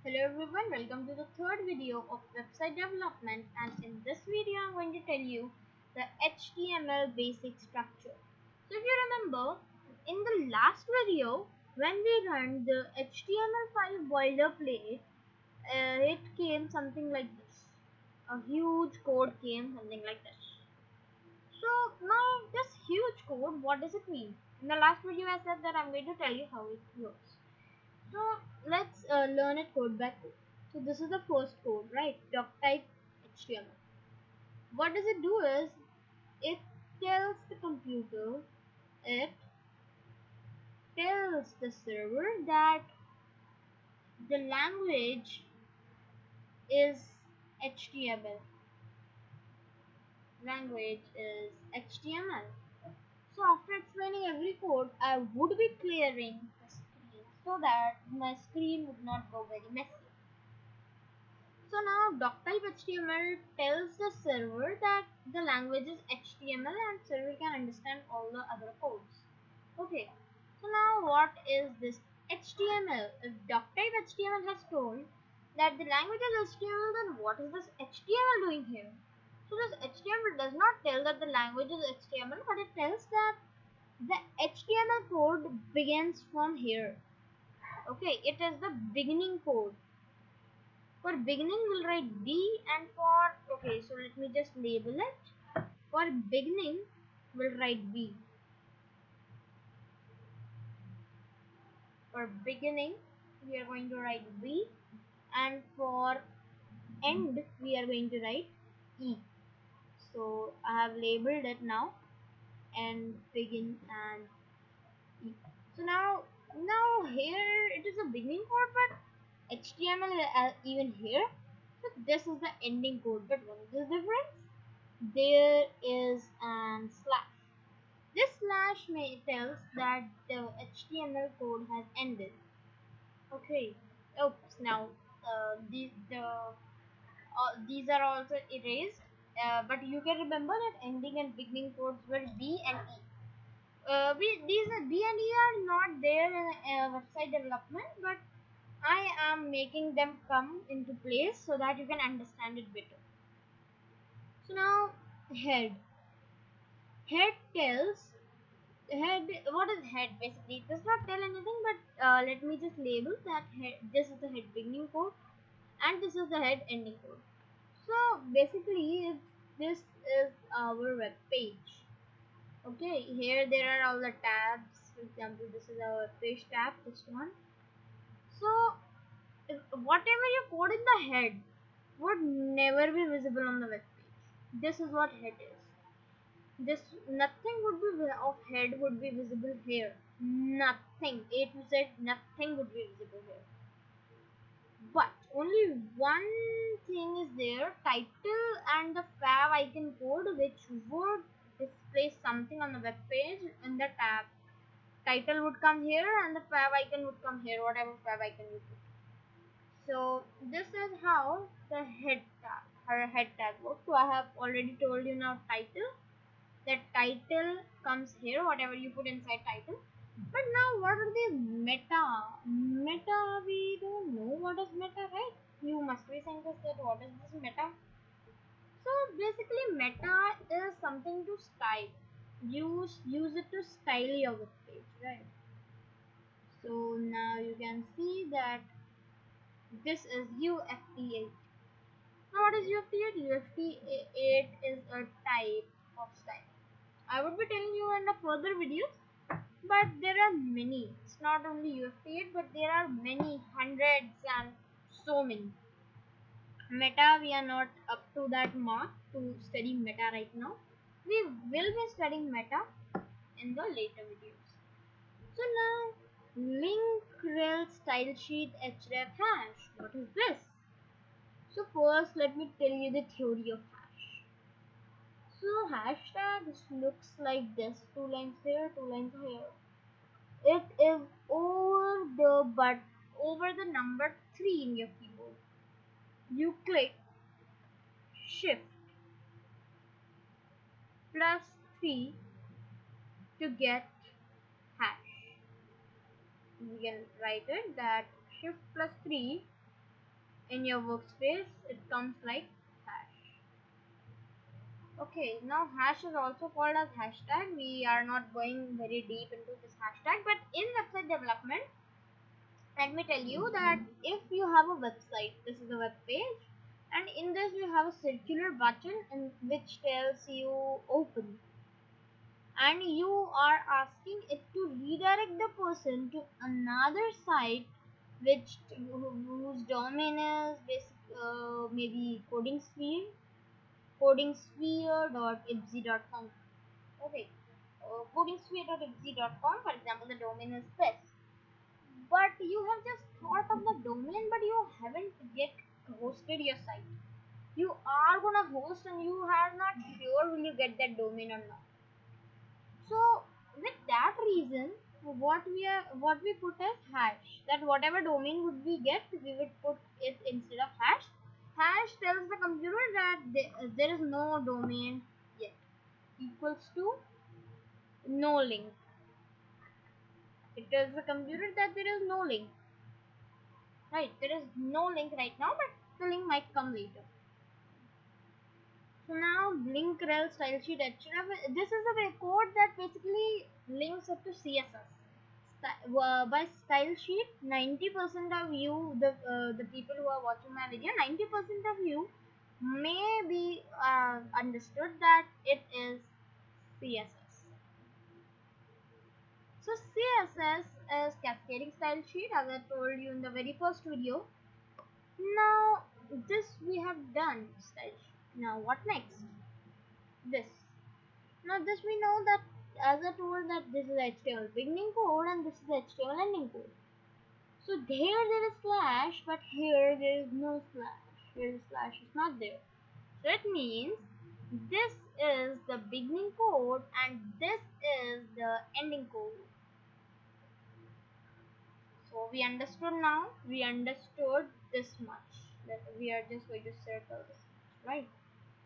Hello everyone, welcome to the third video of website development, and in this video I'm going to tell you the HTML basic structure. So if you remember, in the last video when we ran the HTML file boilerplate, it came something like this. A huge code came something like this. So now this huge code, what does it mean? In the last video I said that I'm going to tell you how it works. So let's learn it code by code. So this is the first code, right? Doc type HTML. What does it do is it tells the computer, it tells the server that the language is HTML. Language is HTML. So after explaining every code, I would be clearing the screen so that my screen would not go very messy. So now doctype HTML tells the server that the language is HTML and server can understand all the other codes. Okay, so now what is this HTML? If doctype HTML has told that the language is HTML, then what is this HTML doing here? So this HTML does not tell that the language is HTML, but it tells that the HTML code begins from here. Okay, it is the beginning code. For beginning we'll write B, and so let me just label it. For beginning we'll write B. For beginning we are going to write B, and for end we are going to write E. So I have labeled it now, and begin and E. So now here it is a beginning code, but HTML even here. So this is the ending code, but what is the difference? There is an slash. This slash tells that the HTML code has ended. Okay. Oops. Now these are also erased. But you can remember that ending and beginning codes were B and E. These B and E are not there in website development, but I am making them come into place so that you can understand it better. So now head. Head tells head. What is head? Basically it does not tell anything, but let me just label that head. This is the head beginning code and this is the head ending code. So basically this is our web page. Okay, here there are all the tabs. For example, this is our page tab, this one. So whatever you code in the head would never be visible on the web page. This is what head is. This nothing would be of head would be visible here. Nothing. A to Z, nothing would be visible here. But only one thing is there: title and the fav icon code, which would display something on the web page in the tab. Title would come here and the fav icon would come here, whatever fav icon you put. So this is how the head tag, her head tag works. So I have already told you now title. That title comes here, whatever you put inside title. But now what are the meta? Meta, we don't know what is meta, right? You must be saying this, that what is this meta? So basically meta is something to style. Use it to style your web page, right? So now you can see that this is UFT8. Now what is UFT8? UFT8 is a type of style. I would be telling you in the further videos, but there are many. It's not only UFT8, but there are many hundreds and so many. Meta, we are not up to that mark to study meta right now. We will be studying meta in the later videos. So now, link rel style sheet href hash. What is this? So first, let me tell you the theory of hash. So hashtag looks like this: two lines here, two lines here. It is over the number 3 in your keyboard. You click shift plus 3 to get hash. You can write it that shift plus 3 in your workspace, it comes like hash. Okay, now hash is also called as hashtag. We are not going very deep into this hashtag, but in website development, let me tell you that if you have a website, this is a web page, and in this we have a circular button in which tells you open, and you are asking it to redirect the person to another site which whose domain is maybe codingsphere.ibz.com. Okay, codingsphere.ibz.com, for example, the domain is this, but you have just thought of the domain, but you haven't yet hosted your site. You are gonna host and you are not sure will you get that domain or not. So with that reason, what we put as hash, that whatever domain would we get, we would put it instead of hash. Hash tells the computer that there is no domain yet, equals to no link. It tells the computer that there is no link. Right, there is no link right now, but the link might come later. So now link rel style sheet href. This is a code that basically links it to CSS. By style sheet, 90% of you, the people who are watching my video, 90% of you may be understood that it is CSS. So CSS is cascading style sheet, as I told you in the very first video. Now this we have done style sheet. Now what next? This. Now this we know that, as I told, that this is HTML beginning code and this is HTML ending code. So there is slash, but here there is no slash. Here the slash is not there. So it means this is the beginning code and this is the ending code. So we understood now. We understood this much. That we are just going to circle this, right?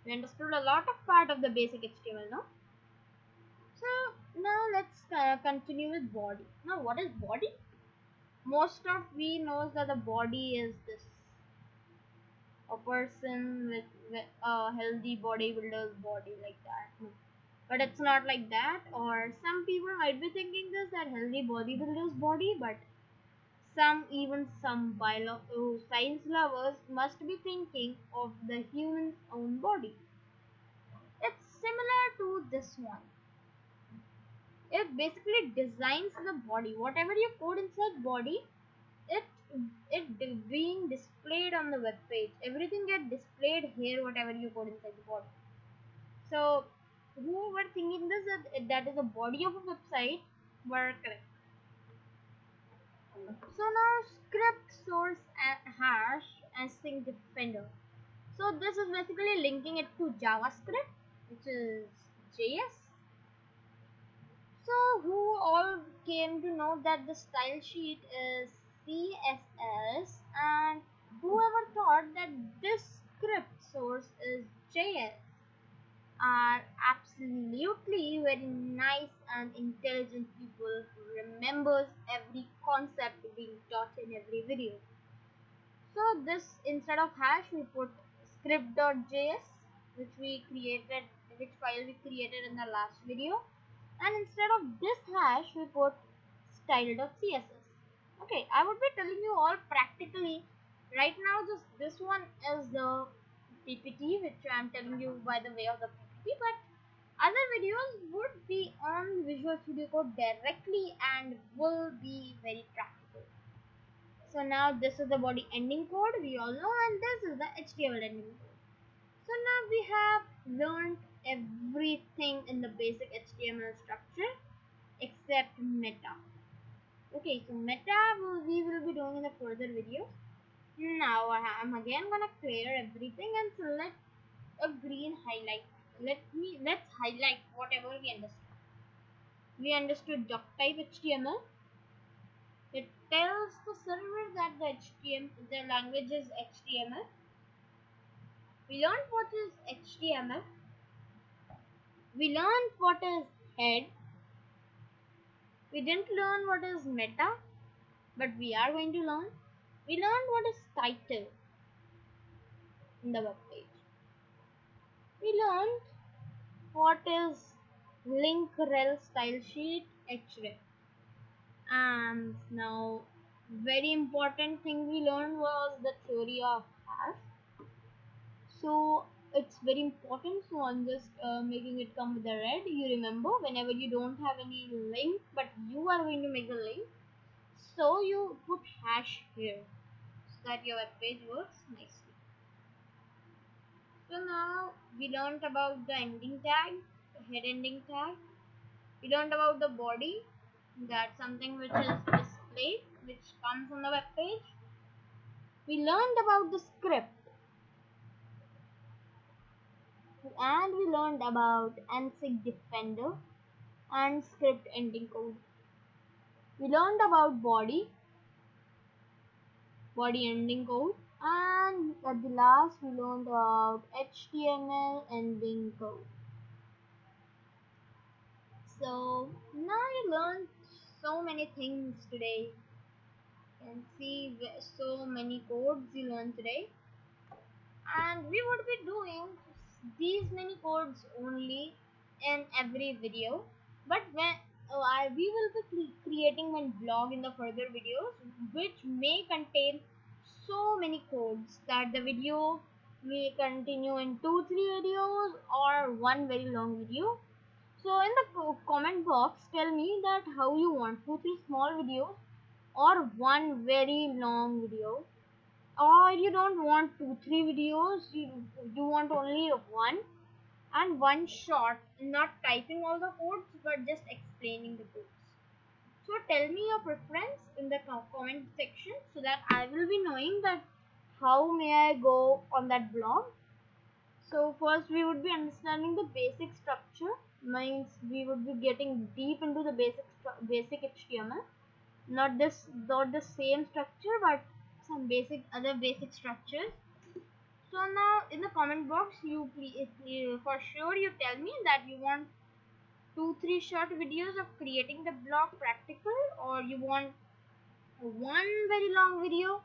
We understood a lot of part of the basic HTML now. So now let's continue with body. Now what is body? Most of we knows that the body is this, a person with a healthy bodybuilder's body, like that. No. But it's not like that. Or some people might be thinking this, that healthy bodybuilder's body, but some science lovers must be thinking of the human's own body. It's similar to this one. It basically designs the body. Whatever you code inside body, it being displayed on the web page. Everything get displayed here, whatever you code inside the body. So who were thinking this, that is the body of a website, were correct. So now script source hash and string defender. So this is basically linking it to JavaScript, which is JS. So who all came to know that the style sheet is CSS, and whoever thought that this script source is JS are absolutely very nice and intelligent people who remembers every concept being taught in every video. So this, instead of hash, we put script.js, which we created, which file we created in the last video, and instead of this hash, we put style.css. Okay, I would be telling you all practically right now. Just this one is the PPT, which I am telling you by the way of the PPT, but other videos would be on Visual Studio Code directly and will be very practical. So now this is the body ending code, we all know, and this is the HTML ending code. So now we have learned everything in the basic HTML structure except meta. Okay, so meta we will be doing in a further video. Now I'm again gonna clear everything and select a green highlight. Let's highlight whatever we understood. We understood doc type HTML. It tells the server that the language is HTML. We learned what is HTML. We learned what is head. We didn't learn what is meta, but we are going to learn. We learned what is title. in the web page. We learned what is link rel style sheet href, and now very important thing we learned was the theory of hash. So it's very important, so I'm just making it come with the red. You remember, whenever you don't have any link but you are going to make a link, so you put hash here so that your web page works nicely. So now we learned about the ending tag, the head ending tag. We learned about the body, that's something which is displayed, which comes on the web page. We learned about the script, and we learned about NSYNC Defender and script ending code. We learned about body ending code, and at the last we learned about HTML ending code. So now you learned so many things today. You can see so many codes you learned today, and we would be doing these many codes only in every video. But when we will be creating one blog in the further videos which may contain so many codes that the video may continue in 2-3 videos or one very long video. So in the comment box, tell me that how you want 2-3 small videos or one very long video, or you don't want 2-3 videos, you want only one and one short, not typing all the codes but just explaining the codes. So tell me your preference in the comment section so that I will be knowing that how may I go on that blog. So first we would be understanding the basic structure, means we would be getting deep into the basic HTML, not the same structure but some other basic structures. So now in the comment box, you please, for sure you tell me that you want 2-3 short videos of creating the blog practical, or you want one very long video,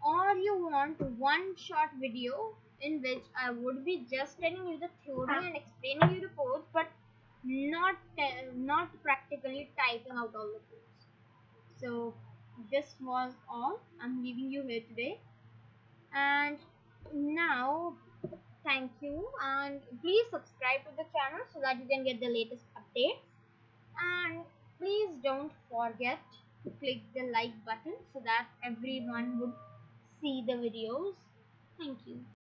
or you want one short video in which I would be just telling you the theory and explaining you the codes, but not practically typing out all the codes. So this was all. I'm leaving you here today, and now thank you, and please subscribe to the channel so that you can get the latest updates, and please don't forget to click the like button so that everyone would see the videos. Thank you.